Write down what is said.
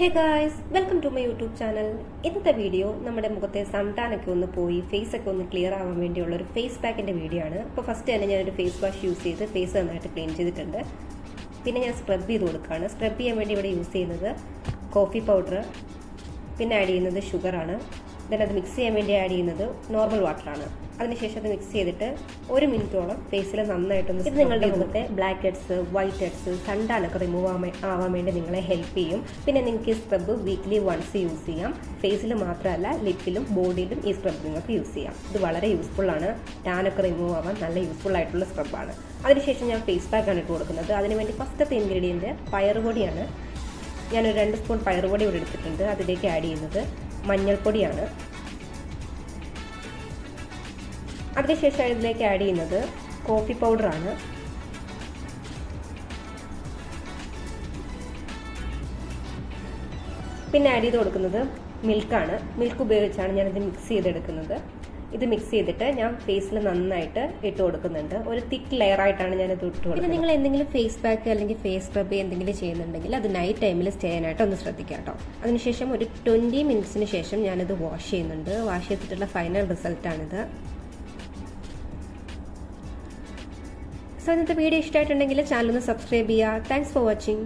Hey guys, welcome to my YouTube channel. ഇന്നത്തെ video നമ്മുടെ മുഖത്തെ സൺടാനൊക്കെ ഒന്ന് പോയി ഫേസ് ഒക്കെ ഒന്ന് ക്ലിയർ ആവാൻ വേണ്ടിയുള്ള ഒരു ഫേസ് പാക്കിൻ്റെ വീഡിയോ ആണ്. അപ്പോൾ ഫസ്റ്റ് തന്നെ ഞാനൊരു ഫേസ് വാഷ് യൂസ് ചെയ്ത് ഫേസ് നന്നായിട്ട് ക്ലീൻ ചെയ്തിട്ടുണ്ട്. പിന്നെ ഞാൻ സ്ക്രബ് ചെയ്ത് കൊടുക്കുകയാണ്. സ്ക്രബ് ചെയ്യാൻ വേണ്ടി ഇവിടെ യൂസ് ചെയ്യുന്നത് കോഫി പൗഡർ, പിന്നെ ആഡ് ചെയ്യുന്നത് ഷുഗറാണ്. ദെൻ അത് മിക്സ് ചെയ്യാൻ വേണ്ടി ആഡ് ചെയ്യുന്നത് നോർമൽ വാട്ടറാണ്. അതിനുശേഷം അത് മിക്സ് ചെയ്തിട്ട് 1 മിനിറ്റോളം ഫേസിൽ നന്നായിട്ടൊന്ന് ഇത് നിങ്ങളുടെ മുഖത്തെ ബ്ലാക്ക് ഹെഡ്സ്, വൈറ്റ് ഹെഡ്സ്, സൺടാനൊക്കെ റിമൂവ് ആവാൻ വേണ്ടി നിങ്ങളെ ഹെൽപ്പ് ചെയ്യും. പിന്നെ നിങ്ങൾക്ക് ഈ സ്ക്രബ് വീക്ക്ലി വൺസ് യൂസ് ചെയ്യാം. ഫേസിൽ മാത്രമല്ല, ലിപ്പിലും ബോഡിയിലും ഈ സ്ക്രബ് നിങ്ങൾക്ക് യൂസ് ചെയ്യാം. ഇത് വളരെ യൂസ്ഫുൾ ആണ്. ടാനൊക്കെ റിമൂവ് ആവാൻ നല്ല യൂസ്ഫുൾ ആയിട്ടുള്ള സ്ക്രബാണ്. അതിനുശേഷം ഞാൻ ഫേസ് പാക്കാണ് ഇട്ട് കൊടുക്കുന്നത്. അതിനുവേണ്ടി ഫസ്റ്റത്തെ ഇൻഗ്രീഡിയൻറ്റ് പയറുപൊടിയാണ്. ഞാനൊരു 2 സ്പൂൺ പയറുപൊടി ഇവിടെ എടുത്തിട്ടുണ്ട്. അതിലേക്ക് ആഡ് ചെയ്യുന്നത് മഞ്ഞൾപ്പൊടിയാണ്. അതിനുശേഷം ഇതിലേക്ക് ആഡ് ചെയ്യുന്നത് കോഫി പൗഡറാണ്. പിന്നെ ആഡ് ചെയ്ത് കൊടുക്കുന്നത് മിൽക്കാണ്. മിൽക്ക് ഉപയോഗിച്ചാണ് ഞാനിത് മിക്സ് ചെയ്തെടുക്കുന്നത്. ഇത് മിക്സ് ചെയ്തിട്ട് ഞാൻ ഫേസിൽ നന്നായിട്ട് ഇട്ട് കൊടുക്കുന്നുണ്ട്. ഒരു തിക്ക് ലെയർ ആയിട്ടാണ് ഞാനിത് ഇട്ട് കൊടുക്കുന്നത്. പിന്നെ നിങ്ങൾ എന്തെങ്കിലും ഫേസ് പാക്ക് അല്ലെങ്കിൽ ഫേസ് സ്ക്രബ് എന്തെങ്കിലും ചെയ്യുന്നുണ്ടെങ്കിൽ അത് നൈറ്റ് ടൈമിൽ ചെയ്യാനായിട്ട് ഒന്ന് ശ്രദ്ധിക്കുക കേട്ടോ. അതിനുശേഷം ഒരു 20 മിനിറ്റ്സിന് ശേഷം ഞാനിത് വാഷ് ചെയ്യുന്നുണ്ട്. വാഷ് ചെയ്തിട്ടുള്ള ഫൈനൽ റിസൾട്ടാണിത്. സോ ഇന്നത്തെ വീഡിയോ ഇഷ്ടമായിട്ടുണ്ടെങ്കിൽ ചാനൽ ഒന്ന് സബ്സ്ക്രൈബ് ചെയ്യുക. Thanks for watching.